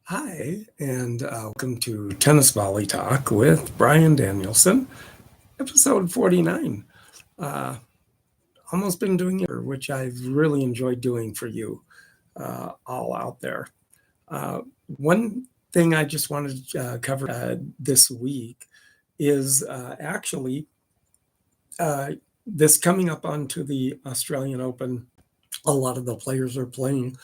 Hi, and welcome to Tennis Volley Talk with Brian Danielson, episode 49. Uh, Almost been doing it, which I've really enjoyed doing for you all out there. One thing I just wanted to cover this week is actually this coming up onto the Australian Open. A lot of the players are playing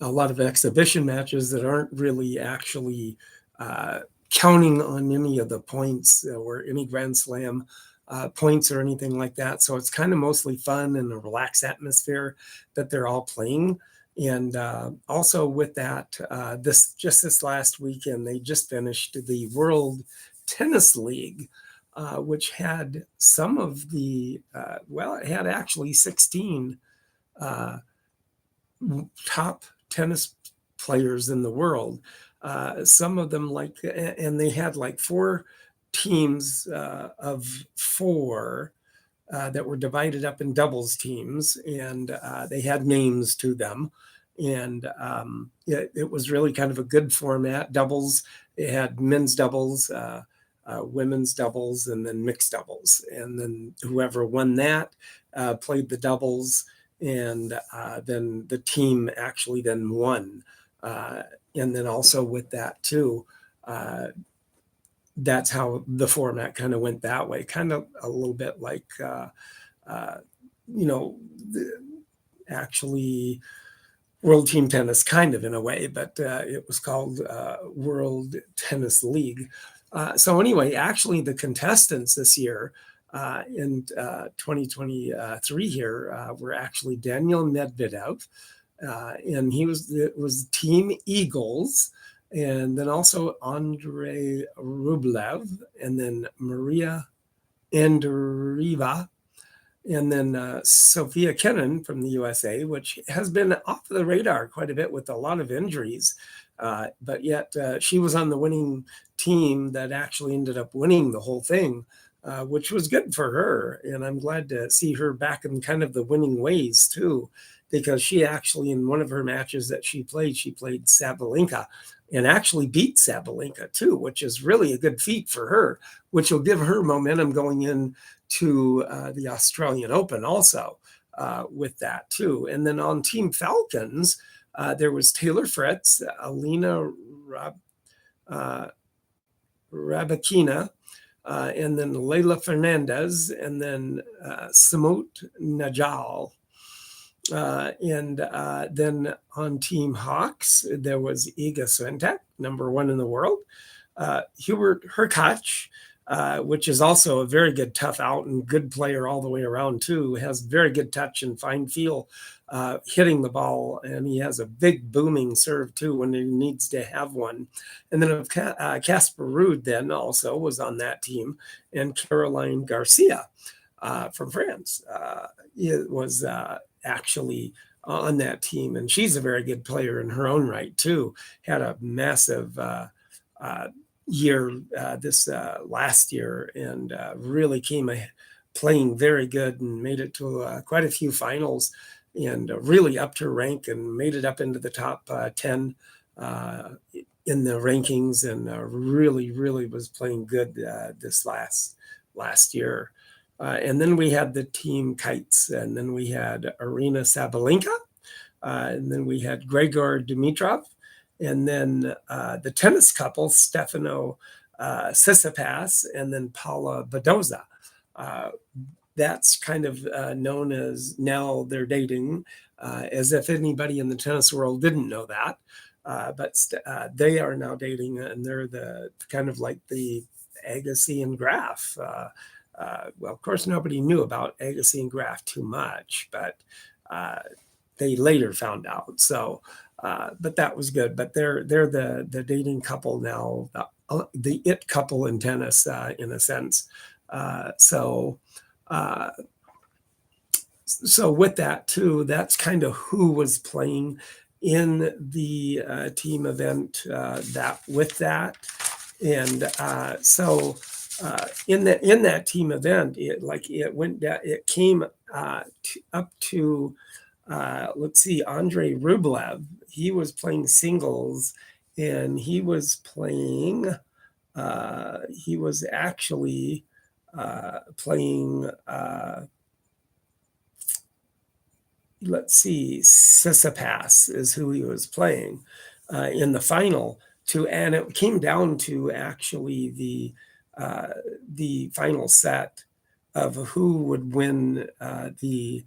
a lot of exhibition matches that aren't really actually uh, counting on any of the points or any Grand Slam points or anything like that. So it's kind of mostly fun and a relaxed atmosphere that they're all playing. And also with that, this last weekend, they just finished the World Tennis League, which had some of the, it had actually 16 uh, top tennis players in the world. Some of them and they had like four teams of four that were divided up in doubles teams, and they had names to them. And it was really kind of a good format. Doubles, it had men's doubles, women's doubles, and then mixed doubles. And then whoever won that played the doubles, and then the team actually then won. And then also with that too, that's how the format kind of went that way, kind of a little bit like, actually World Team Tennis, kind of in a way, but it was called World Tennis League. So anyway, actually the contestants this year in 2023 here were actually Danill Medvedev, and it was Team Eagles, and then also Andrei Rublev, and then Maria Andreeva, and then Sophia Kenin from the USA, which has been off the radar quite a bit with a lot of injuries. But yet she was on the winning team that actually ended up winning the whole thing, which was good for her. And I'm glad to see her back in kind of the winning ways too, because she actually, in one of her matches that she played Sabalenka and actually beat Sabalenka too, which is really a good feat for her, which will give her momentum going in to the Australian Open also with that too. And then on Team Falcons, there was Taylor Fritz, Aryna Rabakina, and then Leila Fernandez, and then Samut Najal. And then on Team Hawks, there was Iga Swiatek, number one in the world, Hubert Hurkacz, which is also a very good tough out and good player all the way around too, has very good touch and fine feel hitting the ball, and he has a big booming serve too when he needs to have one. And then Casper Ruud then also was on that team, and Caroline Garcia from France was actually on that team, and she's a very good player in her own right too. Had a massive year this last year, and really came playing very good and made it to quite a few finals, and really upped her rank and made it up into the top 10 in the rankings, and really was playing good this last year. And then we had the Team Kites, and then we had Aryna Sabalenka, and then we had Gregor Dimitrov, and then the tennis couple, Stefano Tsitsipas, and then Paula Badoza. That's kind of known as, now they're dating, as if anybody in the tennis world didn't know that. But they are now dating, and they're the kind of like the Agassi and Graf. Well, of course, nobody knew about Agassi and Graf too much, but they later found out. So, but that was good. But they're the dating couple now, the it couple in tennis, in a sense. So with that too, that's kind of who was playing in the team event that with that, and so. In that team event, it came up to let's see, Andrei Rublev. He was playing singles and he was playing. He was actually playing. Let's see, Tsitsipas is who he was playing in the final. And it came down to actually the final set of who would win the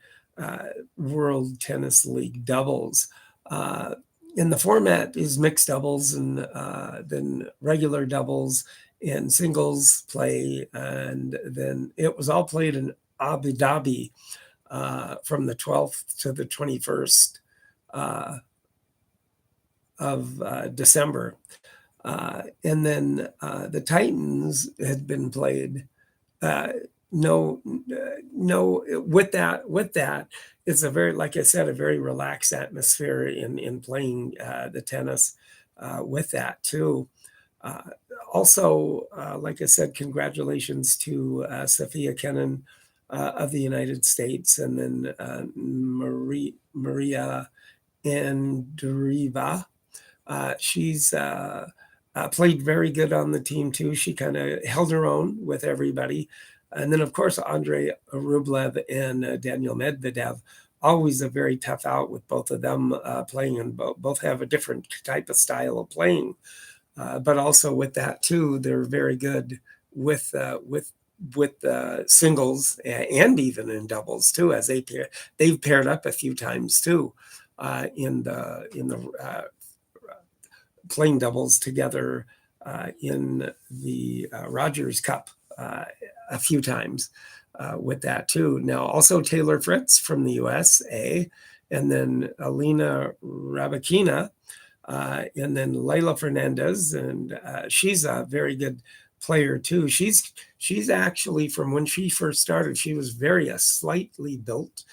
World Tennis League doubles. In the format is mixed doubles and then regular doubles and singles play, and then it was all played in Abu Dhabi from the 12th to the 21st of December. And then the Titans had been played. No, with that, it's a very, like I said, a very relaxed atmosphere in playing the tennis with that too. Also, like I said, congratulations to Sophia Kenin of the United States, and then Maria Andreeva. She's played very good on the team too. She kind of held her own with everybody. And then, of course, Andrei Rublev and Danill Medvedev, always a very tough out with both of them playing, and both have a different type of style of playing. But also with that too, they're very good with singles and even in doubles too, as they've paired up a few times too in the playing doubles together in the Rogers Cup a few times with that too. Now also Taylor Fritz from the USA, and then Aryna Sabalenka, and then Leylah Fernandez, and she's a very good player too. She's actually, from when she first started, she was a slightly built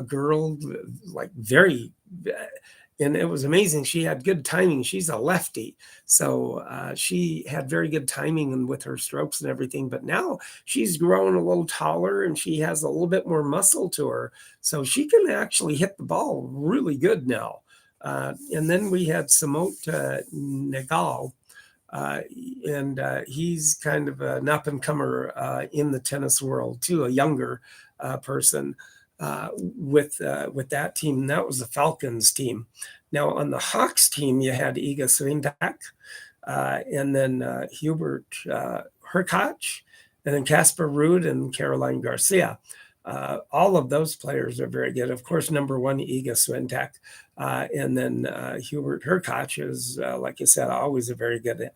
girl, like very, and it was amazing. She had good timing. She's a lefty, so she had very good timing and with her strokes and everything. But now she's grown a little taller and she has a little bit more muscle to her, so she can actually hit the ball really good now. And then we had Simot Nagal, and he's kind of an up-and-comer in the tennis world too, a younger person with that team. That was the Falcons team. Now on the Hawks team, you had Iga Swiatek, and then Hubert Hurkacz, and then Casper Ruud and Caroline Garcia. All of those players are very good. Of course, number one, Iga Swiatek, and then Hubert Hurkacz is, like I said, always a very good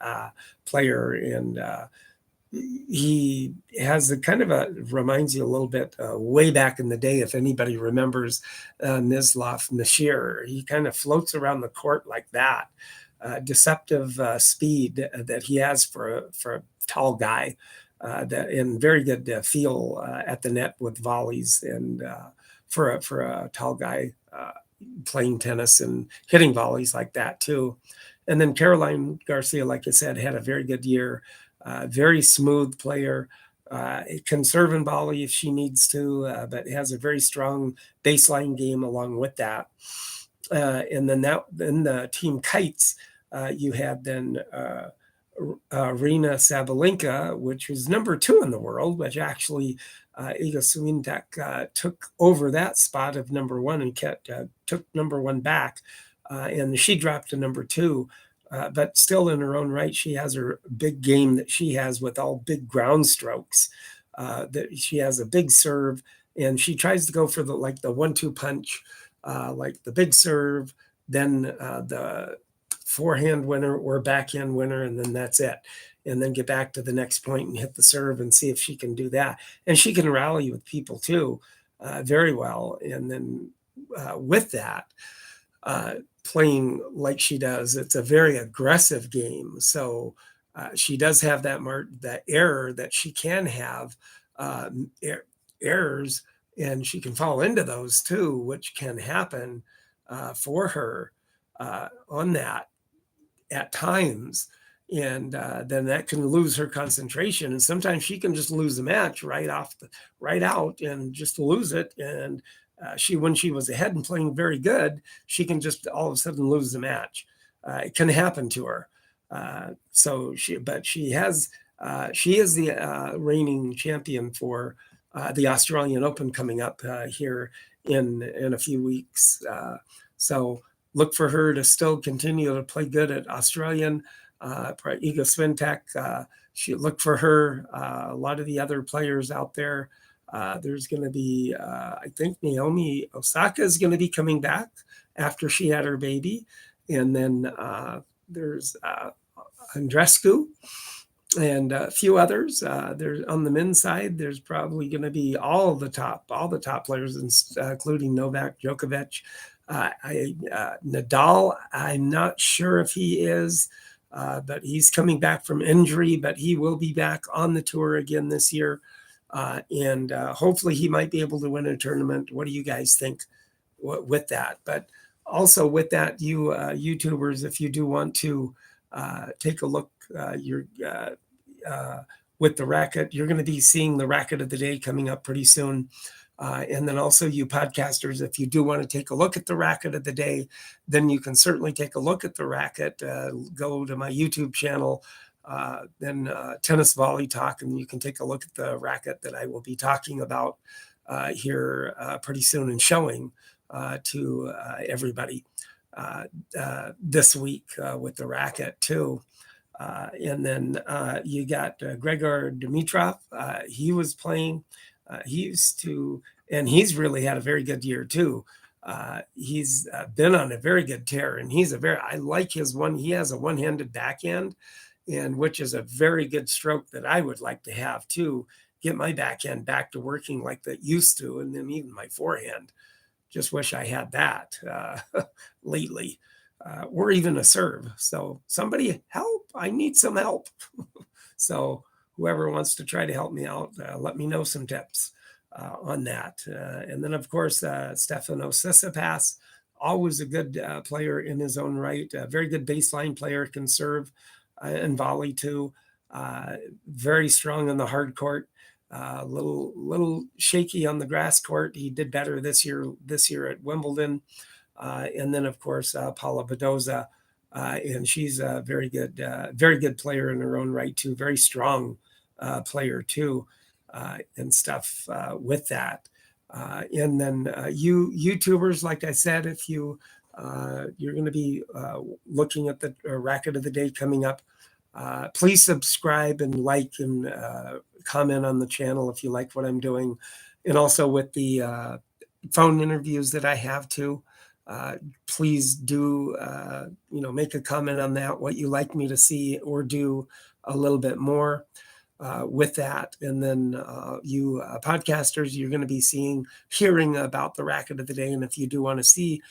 player, and he has a kind of reminds you a little bit way back in the day, if anybody remembers Mislav Nashir. He kind of floats around the court like that. Deceptive speed that he has for a tall guy. And very good feel at the net with volleys, and for a tall guy playing tennis and hitting volleys like that too. And then Caroline Garcia, like I said, had a very good year. Very smooth player. Can serve and volley if she needs to, but has a very strong baseline game along with that. And then the team kites, you had then Aryna Sabalenka, which was number 2 in the world, which actually Iga Swiatek took over that spot of number 1 and took number 1 back, and she dropped to number 2. But still, in her own right, she has her big game that she has with all big ground strokes. That she has a big serve, and she tries to go for the 1-2 punch, like the big serve, then the forehand winner or backhand winner, and then that's it. And then get back to the next point and hit the serve and see if she can do that. And she can rally with people too, very well. And then with that, playing like she does, it's a very aggressive game. So she does have that error that she can have errors, and she can fall into those too, which can happen for her on that at times. And then that can lose her concentration, and sometimes she can just lose the match right out and just lose it. And when she was ahead and playing very good, she can just all of a sudden lose the match. it can happen to her. She is the reigning champion for the Australian Open coming up here in a few weeks. So look for her to still continue to play good at Australian. Iga Swiatek, look for her. A lot of the other players out there. There's going to be, I think Naomi Osaka is going to be coming back after she had her baby. And then there's Andreescu and a few others. There's on the men's side, there's probably going to be all the top players, including Novak Djokovic. Nadal, I'm not sure if he is, but he's coming back from injury, but he will be back on the tour again this year. And hopefully he might be able to win a tournament. What do you guys think with that? But also with that, you YouTubers, if you do want to take a look, with the racket, you're going to be seeing the racket of the day coming up pretty soon. And then also you podcasters, if you do want to take a look at the racket of the day, then you can certainly take a look at the racket. Go to my YouTube channel, then Tennis Volley Talk, and you can take a look at the racket that I will be talking about here pretty soon and showing to everybody this week with the racket too. And then you got Grigor Dimitrov. He was playing. He used to, and he's really had a very good year too. He's been on a very good tear, and I like his one. He has a one-handed backhand, and which is a very good stroke that I would like to have too. Get my backhand back to working like that used to, and then even my forehand. Just wish I had that lately, or even a serve. So somebody help! I need some help. So whoever wants to try to help me out, let me know some tips on that. And then, of course, Stefanos Tsitsipas, always a good player in his own right, a very good baseline player, can serve and volley too. Very strong on the hard court. Little shaky on the grass court. He did better this year at Wimbledon. And then, of course, Paula Badoza. And she's a very good player in her own right too. Very strong player too, and stuff with that. And then you YouTubers, like I said, if you're going to be looking at the racket of the day coming up, please subscribe and like and comment on the channel if you like what I'm doing, and also with the phone interviews that I have too. Please do, make a comment on that, what you like me to see or do a little bit more with that. And then you podcasters, you're going to be hearing about the racket of the day. And if you do want to see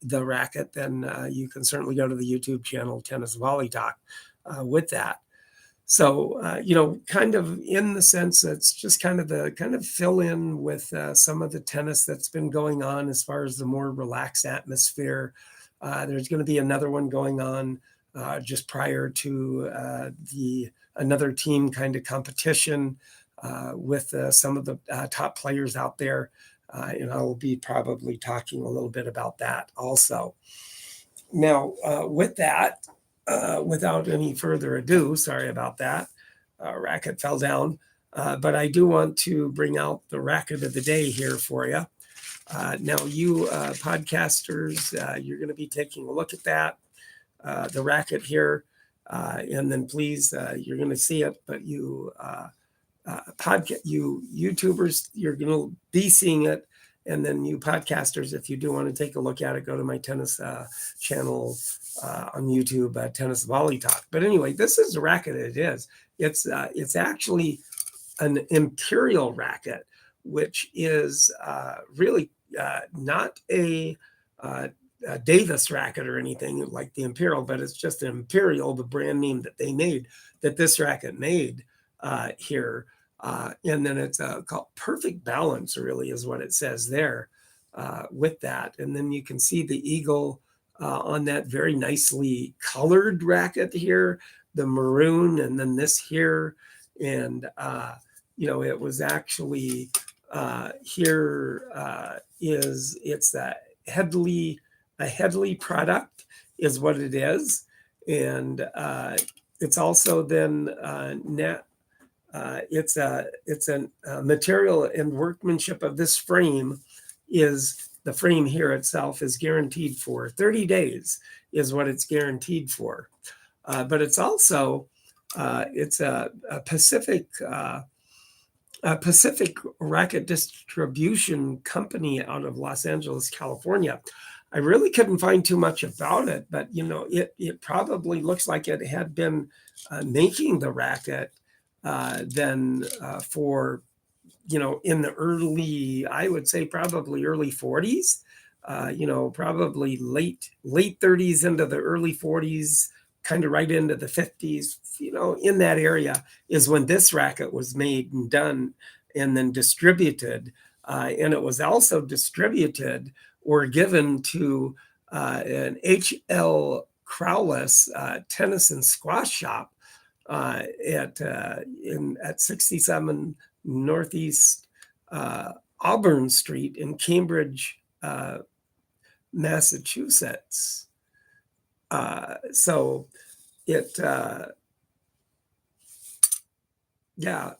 the racket, then you can certainly go to the YouTube channel, Tennis Volley Talk, with that. So, kind of in the sense that's just kind of fill in with some of the tennis that's been going on as far as the more relaxed atmosphere. There's going to be another one going on just prior to another team kind of competition with some of the top players out there. And I will be probably talking a little bit about that also. Now, with that, without any further ado, sorry about that, racket fell down, but I do want to bring out the racket of the day here for you. Now, you podcasters, you're going to be taking a look at that, the racket here, and then please, you're going to see it, but you YouTubers, you're going to be seeing it. And then you podcasters, if you do want to take a look at it, go to my tennis channel on YouTube, Tennis Volley Talk. But anyway, this is the racket it is. It's actually an imperial racket, which is really not a Davis racket or anything like the imperial, but it's just an imperial, the brand name that they made, that this racket made here. And then it's called Perfect Balance, really, is what it says there with that. And then you can see the eagle on that very nicely colored racket here, the maroon, and then this here. And, it was actually it's a Headley product. is what it is. And it's also then it's a material and workmanship of this frame is the frame here itself is guaranteed for 30 days is what it's guaranteed for. But it's also it's a Pacific racket distribution company out of Los Angeles, California. I really couldn't find too much about it, but it probably looks like it had been making the racket then for in the early, I would say probably early 40s, probably late 30s into the early 40s, kind of right into the 50s, in that area is when this racket was made and done and then distributed. And it was also distributed or given to an H.L. Crowless tennis and squash shop at 67 Northeast Auburn Street in Cambridge, Massachusetts. So it,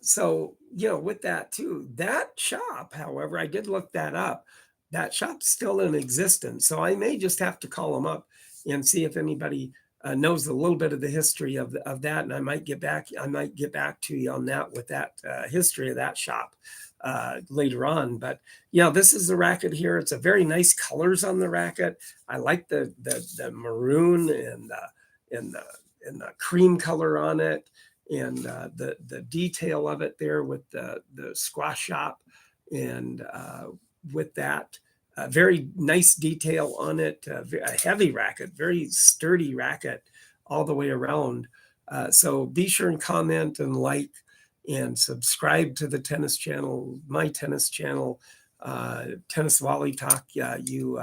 so, with that too, that shop, however, I did look that up, that shop's still in existence. So I may just have to call them up and see if anybody knows a little bit of the history of that. And I might get back to you on that with that history of that shop later on. But this is the racket here. It's a very nice colors on the racket. I like the maroon and the cream color on it, and the detail of it there with the squash shop, and with that very nice detail on it. A heavy racket, very sturdy racket all the way around. So be sure and comment and like and subscribe to the tennis channel, my tennis channel, Tennis Volley Talk. You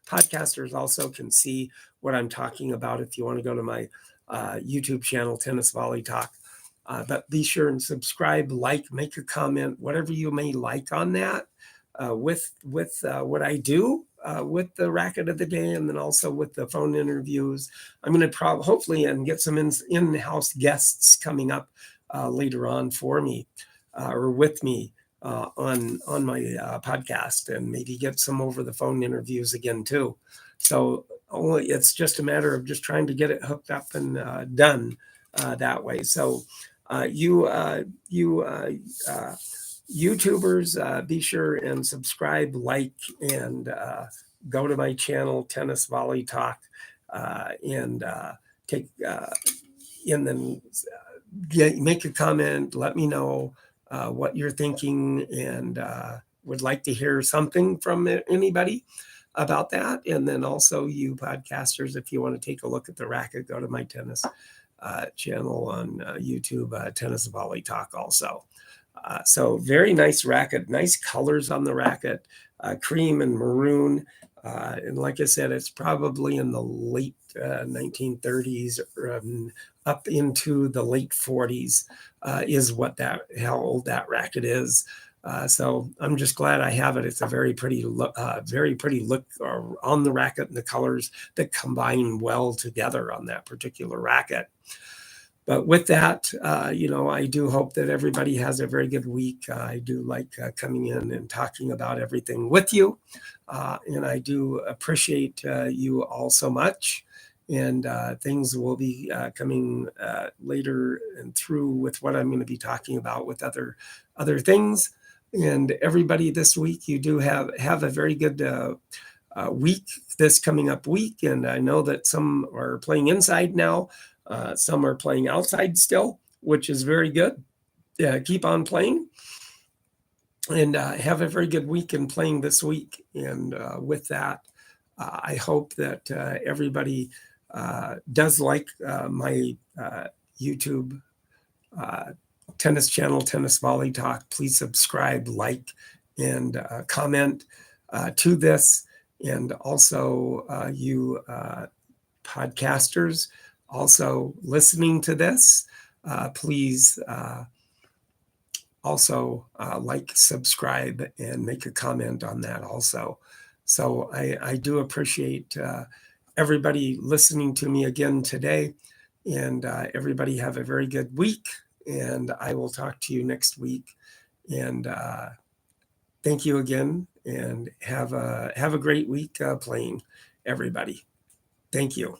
podcasters also can see what I'm talking about if you want to go to my YouTube channel, Tennis Volley Talk. But be sure and subscribe, like, make a comment, whatever you may like on that, with what I do with the racket of the day, and then also with the phone interviews. I'm going to hopefully and get some in-house guests coming up later on for me or with me on my podcast, and maybe get some over the phone interviews again too. So it's just a matter of just trying to get it hooked up and done that way. So you YouTubers, be sure and subscribe, like, and go to my channel, Tennis Volley Talk, and take and then make a comment. Let me know what you're thinking, and would like to hear something from anybody about that. And then also you podcasters, if you want to take a look at the racket, go to my tennis channel on YouTube, Tennis Volley Talk also. So very nice racket, nice colors on the racket, cream and maroon. And like I said, it's probably in the late 1930s up into the late 40s is how old that racket is. So I'm just glad I have it. It's a very pretty look on the racket, and the colors that combine well together on that particular racket. But with that, I do hope that everybody has a very good week. I do like coming in and talking about everything with you. And I do appreciate you all so much. And things will be coming later and through with what I'm going to be talking about with other things. And everybody this week, you do have a very good week, this coming up week. And I know that some are playing inside now. Some are playing outside still, which is very good. Keep on playing, and have a very good week in playing this week. And with that, I hope that everybody does like my YouTube tennis channel, Tennis Volley Talk. Please subscribe, like, and comment to this. And also you podcasters also listening to this, please also like, subscribe, and make a comment on that also. So I do appreciate everybody listening to me again today. And everybody have a very good week. And I will talk to you next week. And thank you again. And have a great week playing, everybody. Thank you.